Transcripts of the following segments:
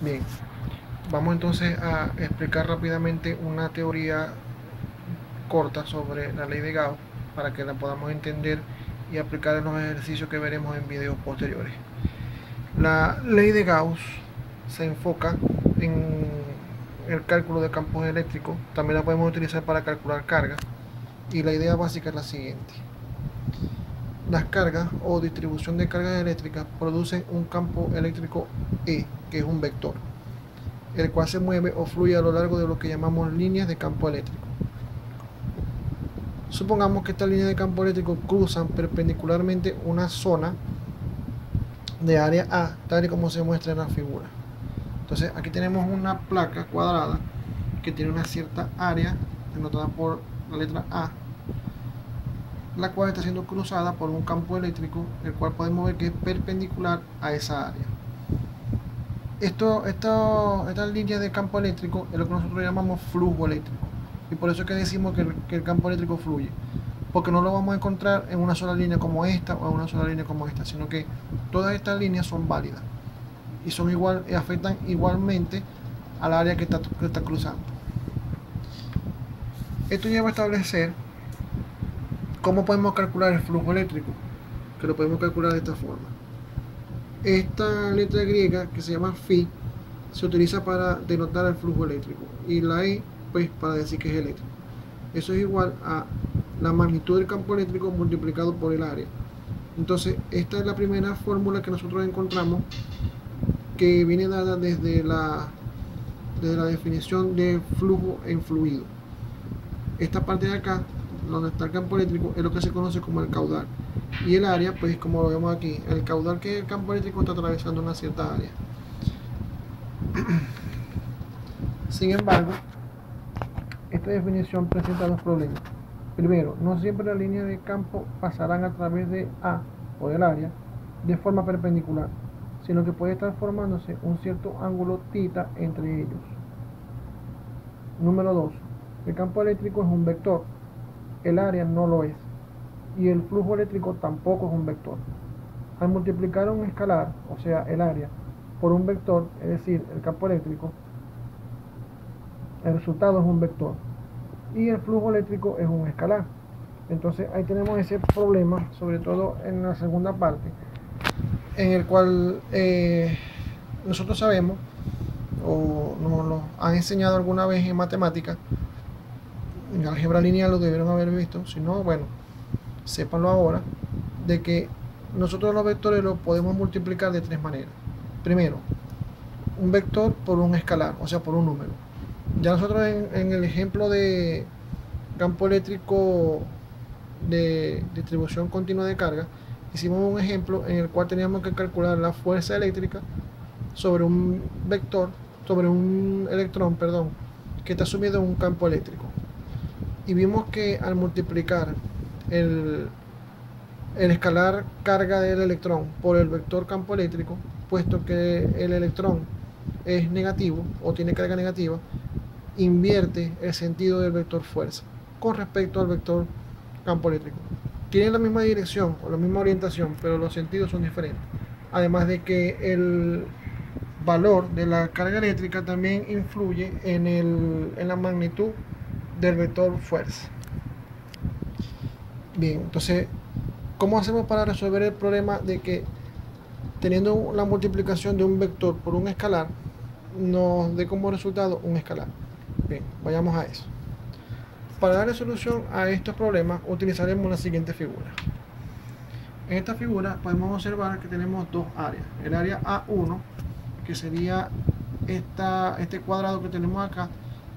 Bien, vamos entonces a explicar rápidamente una teoría corta sobre la ley de Gauss para que la podamos entender y aplicar en los ejercicios que veremos en videos posteriores. La ley de Gauss se enfoca en el cálculo de campos eléctricos, también la podemos utilizar para calcular cargas, y la idea básica es la siguiente. Las cargas o distribución de cargas eléctricas producen un campo eléctrico E, que es un vector, el cual se mueve o fluye a lo largo de lo que llamamos líneas de campo eléctrico. Supongamos que estas líneas de campo eléctrico cruzan perpendicularmente una zona de área A, tal y como se muestra en la figura. Entonces aquí tenemos una placa cuadrada que tiene una cierta área denotada por la letra A, la cual está siendo cruzada por un campo eléctrico, el cual podemos ver que es perpendicular a esa área. Estas líneas de campo eléctrico es lo que nosotros llamamos flujo eléctrico, y por eso es que decimos que el campo eléctrico fluye, porque no lo vamos a encontrar en una sola línea como esta o en una sola línea como esta, sino que todas estas líneas son válidas y son igual, afectan igualmente al área que está cruzando. Esto lleva a establecer cómo podemos calcular el flujo eléctrico, que lo podemos calcular de esta forma. Esta letra griega, que se llama phi, se utiliza para denotar el flujo eléctrico, y la E pues para decir que es eléctrico. Eso es igual a la magnitud del campo eléctrico multiplicado por el área. Entonces esta es la primera fórmula que nosotros encontramos, que viene dada desde la definición de flujo en fluido. Esta parte de acá, donde está el campo eléctrico, es lo que se conoce como el caudal, y el área, pues como lo vemos aquí, el caudal que el campo eléctrico está atravesando una cierta área. Sin embargo, esta definición presenta dos problemas. Primero, no siempre las líneas de campo pasarán a través de A o del área de forma perpendicular, sino que puede estar formándose un cierto ángulo θ entre ellos. Número 2. El campo eléctrico es un vector, el área no lo es, y el flujo eléctrico tampoco es un vector. Al multiplicar un escalar, o sea el área, por un vector, es decir, el campo eléctrico, el resultado es un vector, y el flujo eléctrico es un escalar. Entonces ahí tenemos ese problema, sobre todo en la segunda parte, en el cual nosotros sabemos, o nos lo han enseñado alguna vez en matemáticas, en álgebra lineal lo debieron haber visto, si no, bueno, sépanlo ahora, de que nosotros los vectores los podemos multiplicar de tres maneras. Primero, un vector por un escalar, o sea, por un número. Ya nosotros en el ejemplo de campo eléctrico de distribución continua de carga, hicimos un ejemplo en el cual teníamos que calcular la fuerza eléctrica sobre un vector, sobre un electrón, perdón, que está sumido en un campo eléctrico. Y vimos que al multiplicar el escalar carga del electrón por el vector campo eléctrico, puesto que el electrón es negativo o tiene carga negativa, invierte el sentido del vector fuerza con respecto al vector campo eléctrico. Tienen la misma dirección o la misma orientación, pero los sentidos son diferentes. Además de que el valor de la carga eléctrica también influye en la magnitud del vector fuerza. Bien, entonces, ¿cómo hacemos para resolver el problema de que teniendo la multiplicación de un vector por un escalar nos dé como resultado un escalar? Bien, vayamos a eso. Para darle solución a estos problemas utilizaremos la siguiente figura. En esta figura podemos observar que tenemos dos áreas. El área A1, que sería este cuadrado que tenemos acá,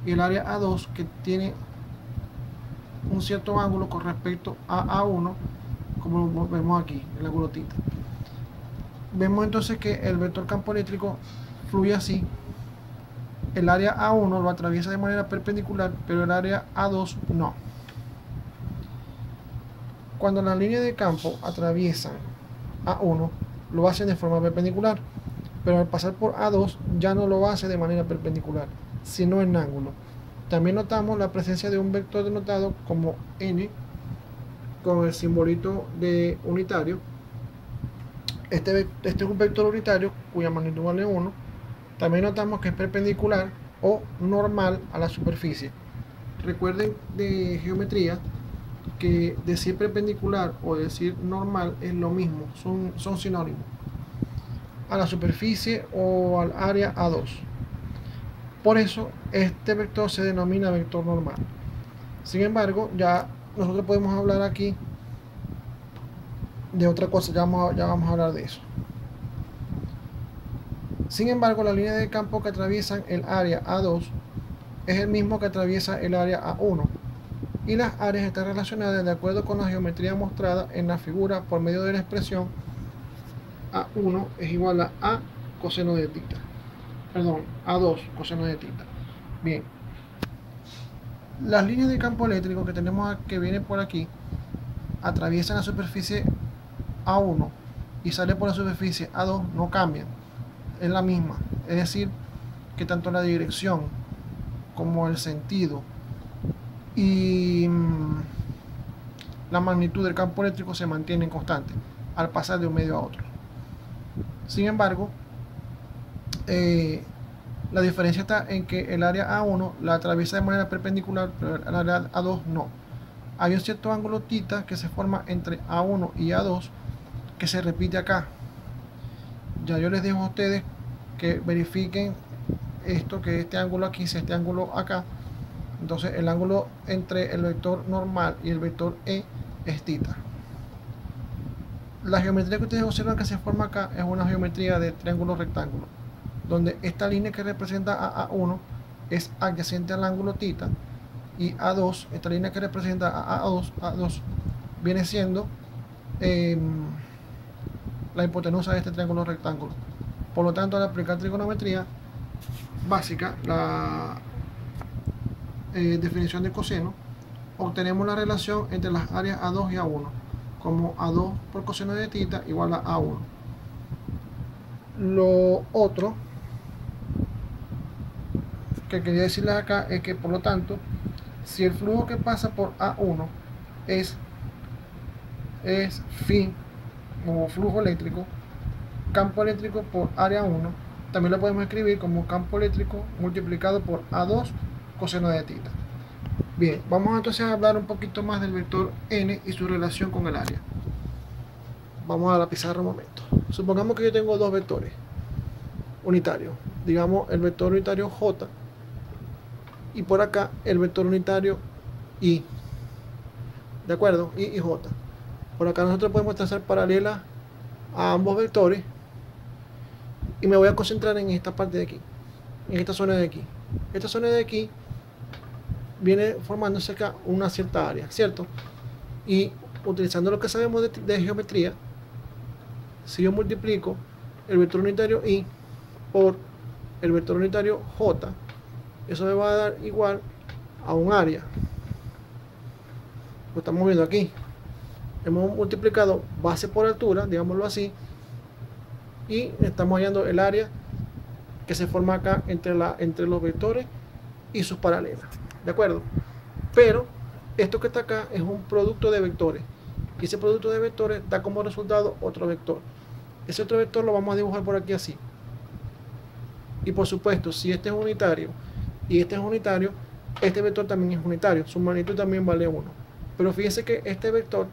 y el área A2, que tiene un cierto ángulo con respecto a A1, como lo vemos aquí, el ángulo θ. Vemos entonces que el vector campo eléctrico fluye así. El área A1 lo atraviesa de manera perpendicular, pero el área A2 no. Cuando las líneas de campo atraviesan A1, lo hacen de forma perpendicular, pero al pasar por A2 ya no lo hace de manera perpendicular, sino en ángulo. También notamos la presencia de un vector denotado como n, con el simbolito de unitario. Este es un vector unitario cuya magnitud vale 1. También notamos que es perpendicular o normal a la superficie. Recuerden de geometría que decir perpendicular o decir normal es lo mismo, son sinónimos a la superficie o al área A2. Por eso este vector se denomina vector normal. Sin embargo, ya nosotros podemos hablar aquí de otra cosa, ya vamos a hablar de eso. Sin embargo, la línea de campo que atraviesan el área A2 es el mismo que atraviesa el área A1, y las áreas están relacionadas de acuerdo con la geometría mostrada en la figura por medio de la expresión A1 es igual a A coseno de tita. Perdón, A2 coseno de tita. Bien. Las líneas de campo eléctrico que tenemos que viene por aquí atraviesan la superficie A1 y sale por la superficie A2, no cambian, es la misma. Es decir, que tanto la dirección como el sentido y la magnitud del campo eléctrico se mantienen constantes al pasar de un medio a otro. Sin embargo, la diferencia está en que el área A1 la atraviesa de manera perpendicular, pero el área A2 no. Hay un cierto ángulo θ que se forma entre A1 y A2 que se repite acá. Ya yo les dejo a ustedes que verifiquen esto, que este ángulo aquí sea este ángulo acá. Entonces el ángulo entre el vector normal y el vector E es θ. La geometría que ustedes observan que se forma acá es una geometría de triángulo rectángulo, donde esta línea que representa a A1 es adyacente al ángulo θ, y A2, esta línea que representa a A2 viene siendo la hipotenusa de este triángulo rectángulo. Por lo tanto, al aplicar trigonometría básica, la definición de coseno, obtenemos la relación entre las áreas A2 y A1, como A2 por coseno de θ igual a A1. Lo otro que quería decirles acá es que, por lo tanto, si el flujo que pasa por A1 es phi como flujo eléctrico, campo eléctrico por área 1, también lo podemos escribir como campo eléctrico multiplicado por A2 coseno de θ. Bien, vamos entonces a hablar un poquito más del vector n y su relación con el área. Vamos a la pizarra un momento. Supongamos que yo tengo dos vectores unitarios, digamos el vector unitario j y por acá el vector unitario i, ¿de acuerdo? I y j. Por acá nosotros podemos trazar paralelas a ambos vectores y me voy a concentrar en esta parte de aquí, en esta zona de aquí. Esta zona de aquí viene formándose acá una cierta área, ¿cierto? Y utilizando lo que sabemos de geometría, si yo multiplico el vector unitario i por el vector unitario j, eso me va a dar igual a un área. Lo estamos viendo aquí. Hemos multiplicado base por altura, digámoslo así, y estamos hallando el área que se forma acá entre los vectores y sus paralelas, ¿de acuerdo? Pero esto que está acá es un producto de vectores, y ese producto de vectores da como resultado otro vector. Ese otro vector lo vamos a dibujar por aquí así. Y por supuesto, si este es unitario y este es unitario, este vector también es unitario, su magnitud también vale 1. Pero fíjense que este vector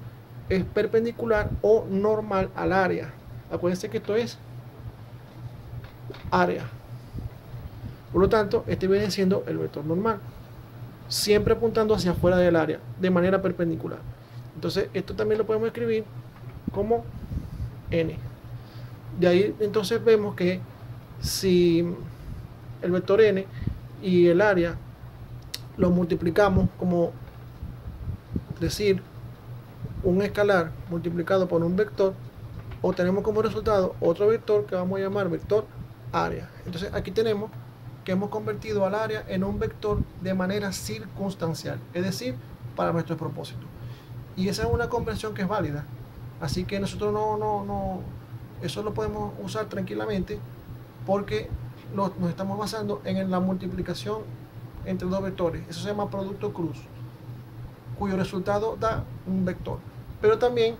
es perpendicular o normal al área. Acuérdense que esto es área. Por lo tanto, este viene siendo el vector normal, siempre apuntando hacia afuera del área, de manera perpendicular. Entonces, esto también lo podemos escribir como n. De ahí, entonces, vemos que si el vector n y el área lo multiplicamos como decir un escalar multiplicado por un vector, obtenemos como resultado otro vector que vamos a llamar vector área. Entonces aquí tenemos que hemos convertido al área en un vector de manera circunstancial, es decir, para nuestros propósitos. Y esa es una conversión que es válida. Así que nosotros eso lo podemos usar tranquilamente porque nos estamos basando en la multiplicación entre dos vectores. Eso se llama producto cruz, cuyo resultado da un vector. Pero también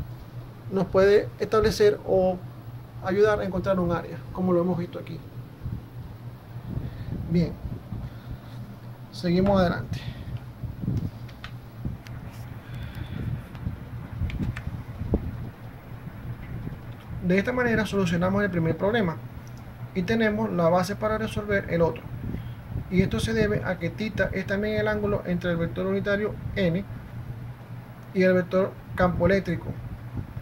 nos puede establecer o ayudar a encontrar un área, como lo hemos visto aquí. Bien, seguimos adelante. De esta manera solucionamos el primer problema y tenemos la base para resolver el otro. Y esto se debe a que θ es también el ángulo entre el vector unitario n y el vector campo eléctrico,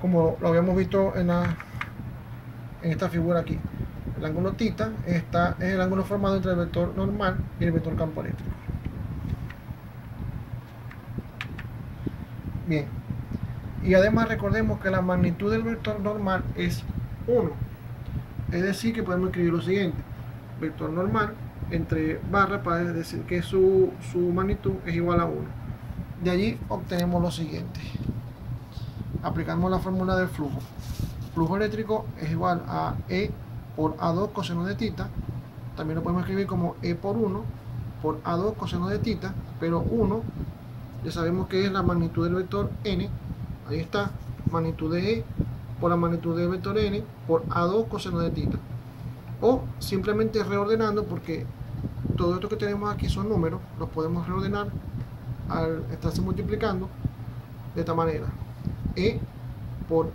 como lo habíamos visto en esta figura aquí. El ángulo θ es el ángulo formado entre el vector normal y el vector campo eléctrico. Bien, y además recordemos que la magnitud del vector normal es 1, es decir que podemos escribir lo siguiente: vector normal entre barras para decir que su magnitud es igual a 1. De allí obtenemos lo siguiente: aplicamos la fórmula del flujo. Flujo eléctrico es igual a E por A2 coseno de θ. También lo podemos escribir como E por 1 por A2 coseno de θ, pero 1 ya sabemos que es la magnitud del vector n. Ahí está, magnitud de E por la magnitud del vector n por A2 coseno de θ. O simplemente reordenando, porque todo esto que tenemos aquí son números, los podemos reordenar al estarse multiplicando de esta manera: E por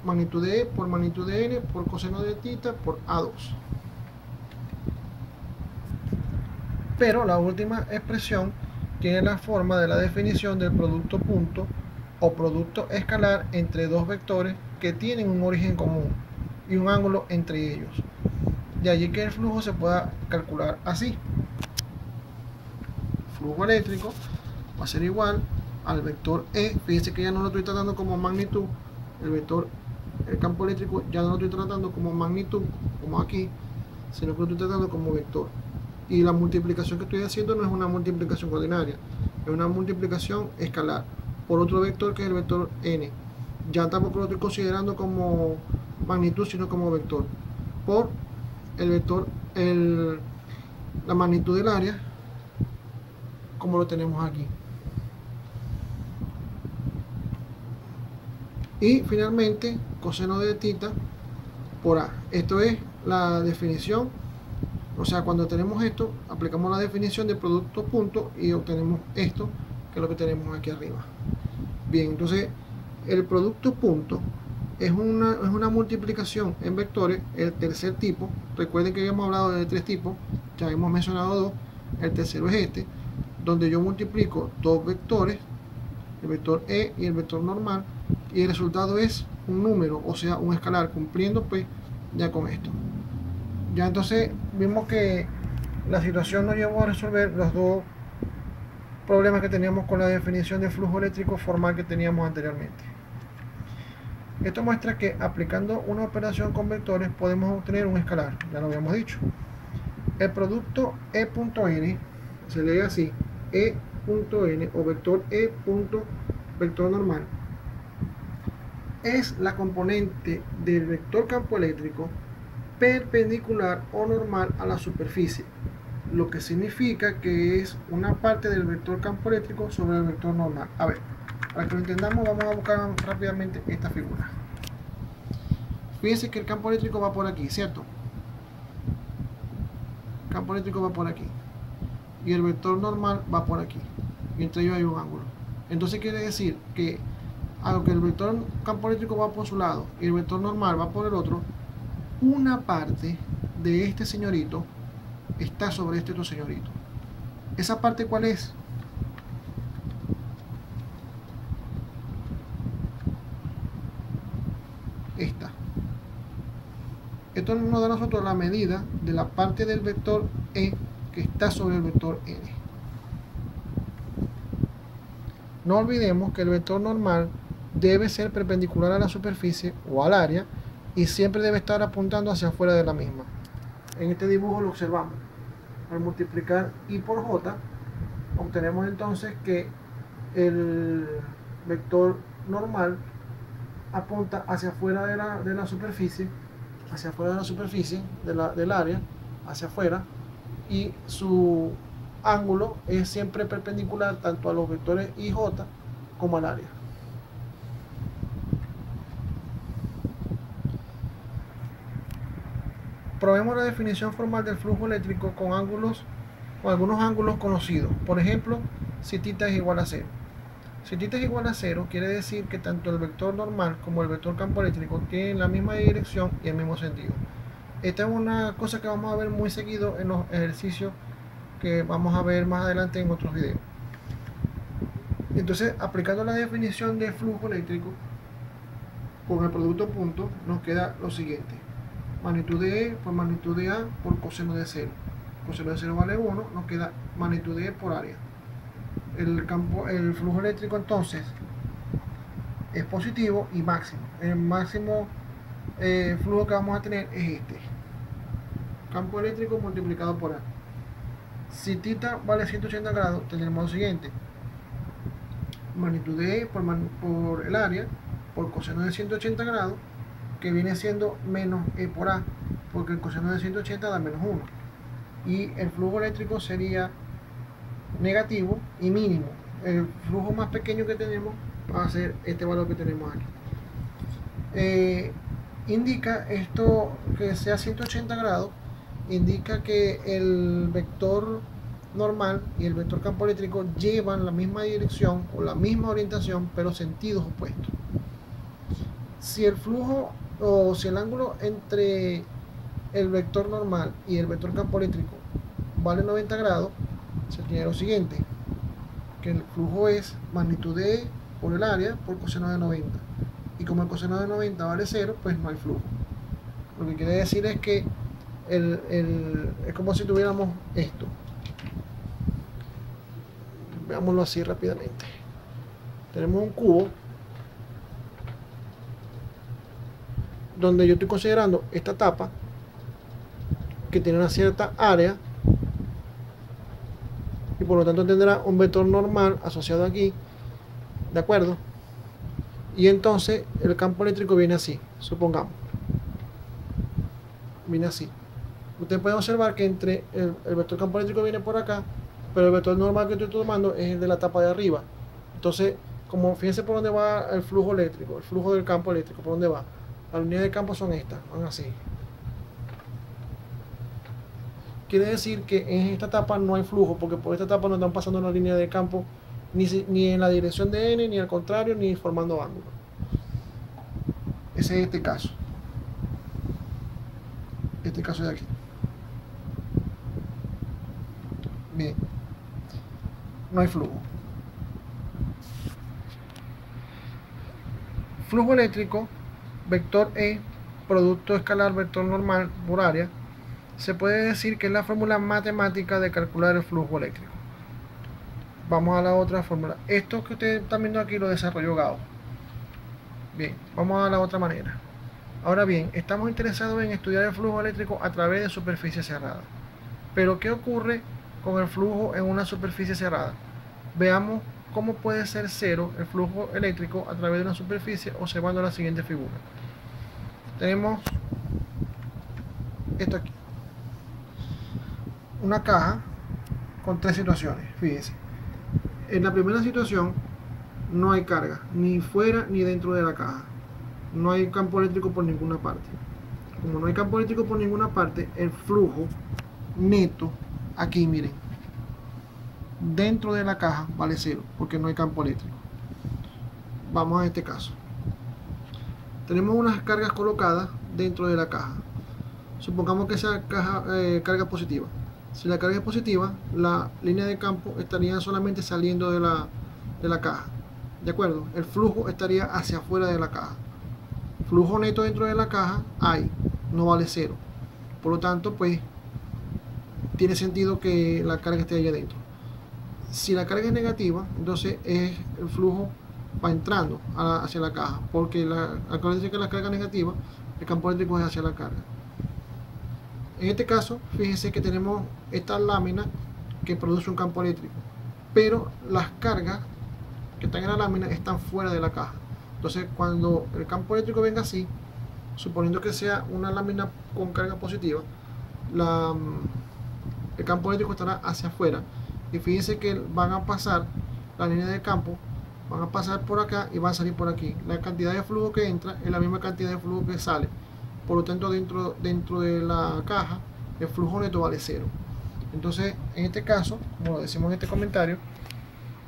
magnitud de E por magnitud de n por coseno de θ por A2. Pero la última expresión tiene la forma de la definición del producto punto o producto escalar entre dos vectores que tienen un origen común y un ángulo entre ellos. De allí que el flujo se pueda calcular así: flujo eléctrico va a ser igual al vector E. Fíjense que ya no lo estoy tratando como magnitud, el campo eléctrico ya no lo estoy tratando como magnitud, como aquí, sino que lo estoy tratando como vector. Y la multiplicación que estoy haciendo no es una multiplicación ordinaria, es una multiplicación escalar por otro vector que es el vector n. Ya tampoco lo estoy considerando como magnitud, sino como vector, por el vector, la magnitud del área, como lo tenemos aquí. Y finalmente coseno de θ por A. Esto es la definición. O sea, cuando tenemos esto, aplicamos la definición de producto punto y obtenemos esto, que es lo que tenemos aquí arriba. Bien, entonces el producto punto es una multiplicación en vectores, el tercer tipo. Recuerden que habíamos hablado de 3 tipos, ya hemos mencionado 2. El tercero es este, donde yo multiplico dos vectores, el vector E y el vector normal, y el resultado es un número, o sea, un escalar, cumpliendo pues ya con esto. Ya entonces vimos que la situación nos llevó a resolver los dos problemas que teníamos con la definición de flujo eléctrico formal que teníamos anteriormente. Esto muestra que aplicando una operación con vectores podemos obtener un escalar, ya lo habíamos dicho. El producto E.n se lee así: E.n o vector E.vector normal es la componente del vector campo eléctrico perpendicular o normal a la superficie, lo que significa que es una parte del vector campo eléctrico sobre el vector normal. A ver, para que lo entendamos, vamos a buscar rápidamente esta figura. Fíjense que el campo eléctrico va por aquí, ¿cierto? El campo eléctrico va por aquí y el vector normal va por aquí, y entre ellos hay un ángulo. Entonces quiere decir que aunque el vector campo eléctrico va por su lado y el vector normal va por el otro, una parte de este señorito está sobre este otro señorito. ¿Esa parte cuál es? Esta. Esto nos da a nosotros la medida de la parte del vector E que está sobre el vector N. No olvidemos que el vector normal debe ser perpendicular a la superficie o al área y siempre debe estar apuntando hacia afuera de la misma. En este dibujo lo observamos. Al multiplicar I por J, obtenemos entonces que el vector normal apunta hacia afuera de la superficie, hacia afuera de la superficie del área, hacia afuera, y su ángulo es siempre perpendicular tanto a los vectores I y J como al área. Comprobemos la definición formal del flujo eléctrico con algunos ángulos conocidos. Por ejemplo, si θ es igual a 0. Si θ es igual a 0, quiere decir que tanto el vector normal como el vector campo eléctrico tienen la misma dirección y el mismo sentido. Esta es una cosa que vamos a ver muy seguido en los ejercicios que vamos a ver más adelante en otros videos. Entonces, aplicando la definición de flujo eléctrico con el producto punto, nos queda lo siguiente: magnitud de E por magnitud de A por coseno de 0. Coseno de 0 vale 1, nos queda magnitud de E por área. El flujo eléctrico entonces es positivo y máximo. El máximo flujo que vamos a tener es este: campo eléctrico multiplicado por A. Si θ vale 180 grados, tendremos lo siguiente: magnitud de E por el área por coseno de 180 grados, que viene siendo menos E por A, porque el coseno de 180 da menos 1. Y el flujo eléctrico sería negativo y mínimo. El flujo más pequeño que tenemos va a ser este valor que tenemos aquí. Indica esto que sea 180 grados, indica que el vector normal y el vector campo eléctrico llevan la misma dirección o la misma orientación, pero sentidos opuestos. Si el flujo o si el ángulo entre el vector normal y el vector campo eléctrico vale 90 grados, se tiene lo siguiente: que el flujo es magnitud de E por el área por coseno de 90, y como el coseno de 90 vale 0, pues no hay flujo. Lo que quiere decir es que es como si tuviéramos esto. Veámoslo así rápidamente. Tenemos un cubo donde yo estoy considerando esta tapa que tiene una cierta área y por lo tanto tendrá un vector normal asociado aquí, ¿de acuerdo? Y entonces el campo eléctrico viene así, supongamos, viene así. Usted puede observar que entre el vector campo eléctrico viene por acá, pero el vector normal que estoy tomando es el de la tapa de arriba. Entonces, como fíjense por dónde va el flujo eléctrico, el flujo del campo eléctrico, por dónde va. Las unidades de campo son estas, van así. Quiere decir que en esta etapa no hay flujo, porque por esta etapa no están pasando la línea de campo ni en la dirección de n, ni al contrario, ni formando ángulo. Ese es este caso. Este caso de aquí. Bien. No hay flujo. Flujo eléctrico, vector E, producto escalar vector normal por área, se puede decir que es la fórmula matemática de calcular el flujo eléctrico. Vamos a la otra fórmula. Esto que ustedes están viendo aquí lo desarrolló Gauss. Bien, vamos a la otra manera. Ahora bien, estamos interesados en estudiar el flujo eléctrico a través de superficie cerrada. Pero ¿qué ocurre con el flujo en una superficie cerrada? Veamos cómo puede ser cero el flujo eléctrico a través de una superficie observando la siguiente figura. Tenemos esto aquí, una caja con tres situaciones. Fíjense, en la primera situación no hay carga, ni fuera ni dentro de la caja. No hay campo eléctrico por ninguna parte. Como no hay campo eléctrico por ninguna parte, el flujo neto, aquí miren, dentro de la caja vale 0, porque no hay campo eléctrico. Vamos a este caso. Tenemos unas cargas colocadas dentro de la caja. Supongamos que esa carga positiva. Si la carga es positiva, la línea de campo estaría solamente saliendo de la caja. ¿De acuerdo? El flujo estaría hacia afuera de la caja. Flujo neto dentro de la caja hay, no vale 0. Por lo tanto, pues, tiene sentido que la carga esté allá adentro. Si la carga es negativa, entonces el flujo va entrando hacia la caja, porque acuérdense que la carga negativa, el campo eléctrico es hacia la carga. En este caso, fíjense que tenemos esta lámina que produce un campo eléctrico, pero las cargas que están en la lámina están fuera de la caja. Entonces, cuando el campo eléctrico venga así, suponiendo que sea una lámina con carga positiva, el campo eléctrico estará hacia afuera. Y fíjense que van a pasar la línea de campo, van a pasar por acá y van a salir por aquí. La cantidad de flujo que entra es la misma cantidad de flujo que sale. por lo tanto dentro de la caja el flujo neto vale 0. Entonces, en este caso, como lo decimos en este comentario,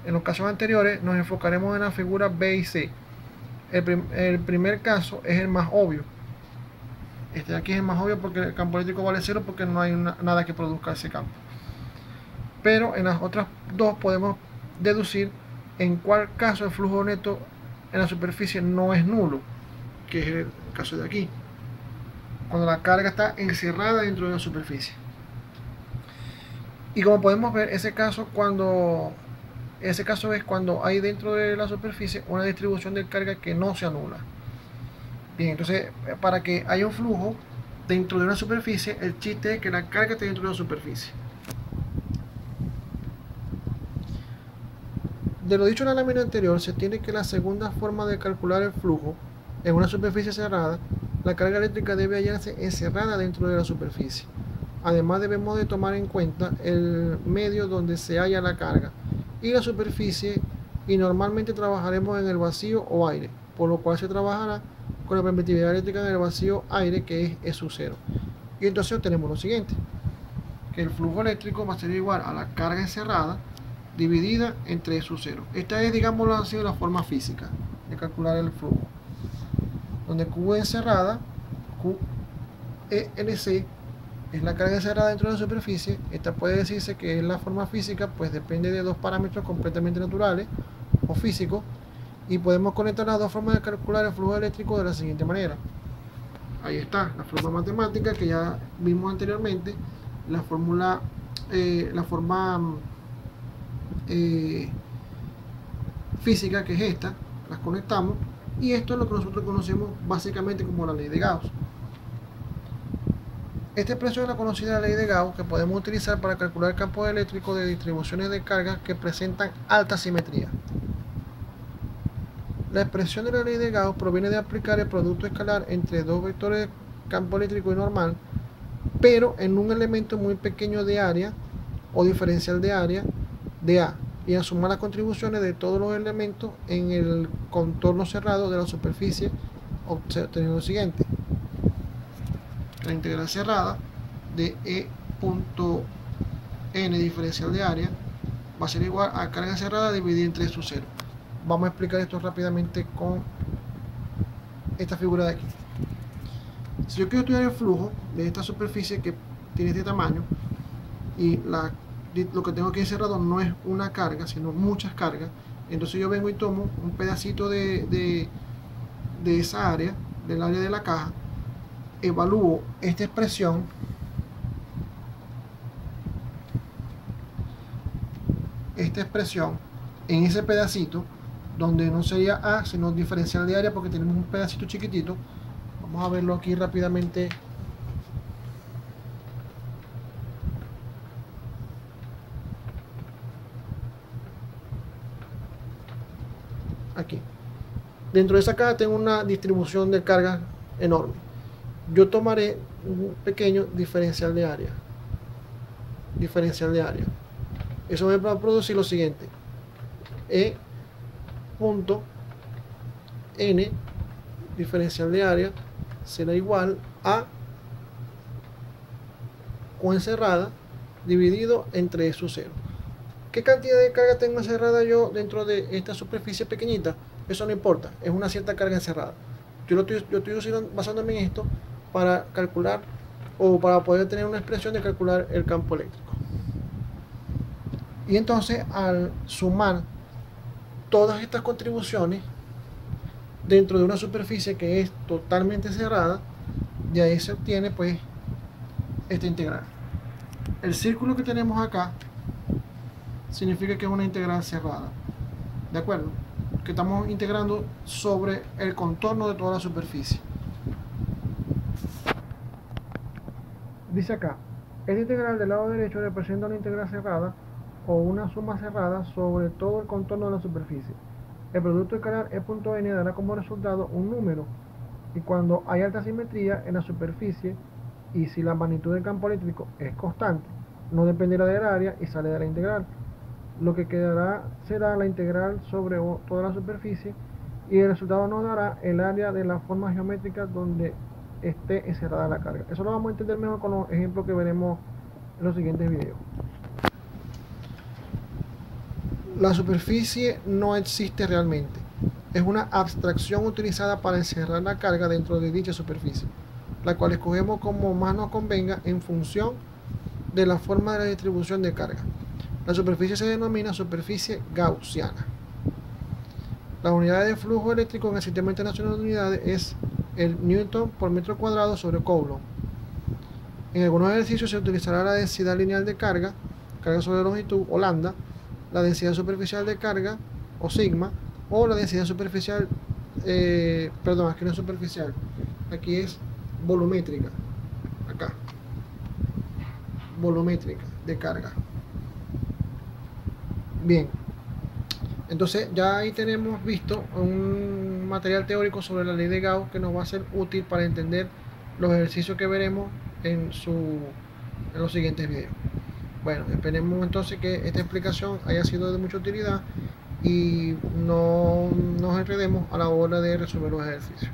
en los casos anteriores nos enfocaremos en la figura B y C. El primer caso es el más obvio. Este de aquí es el más obvio porque el campo eléctrico vale 0 porque no hay nada que produzca ese campo. Pero en las otras dos podemos deducir en cuál caso el flujo neto en la superficie no es nulo, que es el caso de aquí, cuando la carga está encerrada dentro de la superficie. Y como podemos ver, ese caso es cuando hay dentro de la superficie una distribución de carga que no se anula. Bien, entonces para que haya un flujo dentro de una superficie, el chiste es que la carga esté dentro de la superficie. De lo dicho en la lámina anterior, se tiene que la segunda forma de calcular el flujo en una superficie cerrada, la carga eléctrica debe hallarse encerrada dentro de la superficie. Además debemos de tomar en cuenta el medio donde se halla la carga y la superficie, y normalmente trabajaremos en el vacío o aire, por lo cual se trabajará con la permitividad eléctrica en el vacío aire, que es E sub 0. Y entonces obtenemos lo siguiente, que el flujo eléctrico va a ser igual a la carga encerrada dividida entre E sub 0. Esta es, digámoslo así, la forma física de calcular el flujo, donde Q encerrada, QELC, es la carga encerrada dentro de la superficie. Esta puede decirse que es la forma física, pues depende de dos parámetros completamente naturales o físicos, y podemos conectar las dos formas de calcular el flujo eléctrico de la siguiente manera. Ahí está la forma matemática que ya vimos anteriormente, la fórmula, la forma física, que es esta, las conectamos, y esto es lo que nosotros conocemos básicamente como la ley de Gauss. Esta expresión es la conocida ley de Gauss, que podemos utilizar para calcular campos eléctricos de distribuciones de cargas que presentan alta simetría. La expresión de la ley de Gauss proviene de aplicar el producto escalar entre dos vectores de campo eléctrico y normal, pero en un elemento muy pequeño de área o diferencial de área de A, y a sumar las contribuciones de todos los elementos en el contorno cerrado de la superficie, obteniendo lo siguiente: la integral cerrada de E punto n diferencial de área va a ser igual a carga cerrada dividida entre E sub 0. Vamos a explicar esto rápidamente con esta figura de aquí. Si yo quiero estudiar el flujo de esta superficie que tiene este tamaño, y lo que tengo aquí encerrado no es una carga, sino muchas cargas, entonces yo vengo y tomo un pedacito de esa área, del área de la caja, evalúo esta expresión en ese pedacito, donde no sería A sino diferencial de área, porque tenemos un pedacito chiquitito. Vamos a verlo aquí rápidamente. Aquí dentro de esa caja tengo una distribución de carga enorme. Yo tomaré un pequeño diferencial de área. Eso me va a producir lo siguiente: E punto n diferencial de área será igual a Q encerrada dividido entre E sub 0. ¿Qué cantidad de carga tengo encerrada yo dentro de esta superficie pequeñita? Eso no importa, es una cierta carga encerrada. Yo estoy basándome en esto para calcular, o para poder tener una expresión de calcular el campo eléctrico. Y entonces, al sumar todas estas contribuciones dentro de una superficie que es totalmente cerrada, de ahí se obtiene pues esta integral. El círculo que tenemos acá significa que es una integral cerrada, ¿de acuerdo? Que estamos integrando sobre el contorno de toda la superficie. Dice acá, esta integral del lado derecho representa una integral cerrada o una suma cerrada sobre todo el contorno de la superficie. El producto escalar E.n dará como resultado un número, y cuando hay alta simetría en la superficie, y si la magnitud del campo eléctrico es constante, no dependerá del área y sale de la integral. Lo que quedará será la integral sobre toda la superficie, y el resultado nos dará el área de la forma geométrica donde esté encerrada la carga. Eso lo vamos a entender mejor con los ejemplos que veremos en los siguientes videos. La superficie no existe realmente. Es una abstracción utilizada para encerrar la carga dentro de dicha superficie, la cual escogemos como más nos convenga en función de la forma de la distribución de carga. La superficie se denomina superficie gaussiana. La unidad de flujo eléctrico en el Sistema Internacional de Unidades es el Newton por metro cuadrado sobre Coulomb. En algunos ejercicios se utilizará la densidad lineal de carga, carga sobre longitud o lambda, la densidad superficial de carga o sigma, o la densidad superficial, aquí no es superficial, aquí es volumétrica, acá, volumétrica de carga. Bien, entonces ya ahí tenemos visto un material teórico sobre la ley de Gauss que nos va a ser útil para entender los ejercicios que veremos en los siguientes videos. Bueno, esperemos entonces que esta explicación haya sido de mucha utilidad y no nos enredemos a la hora de resolver los ejercicios.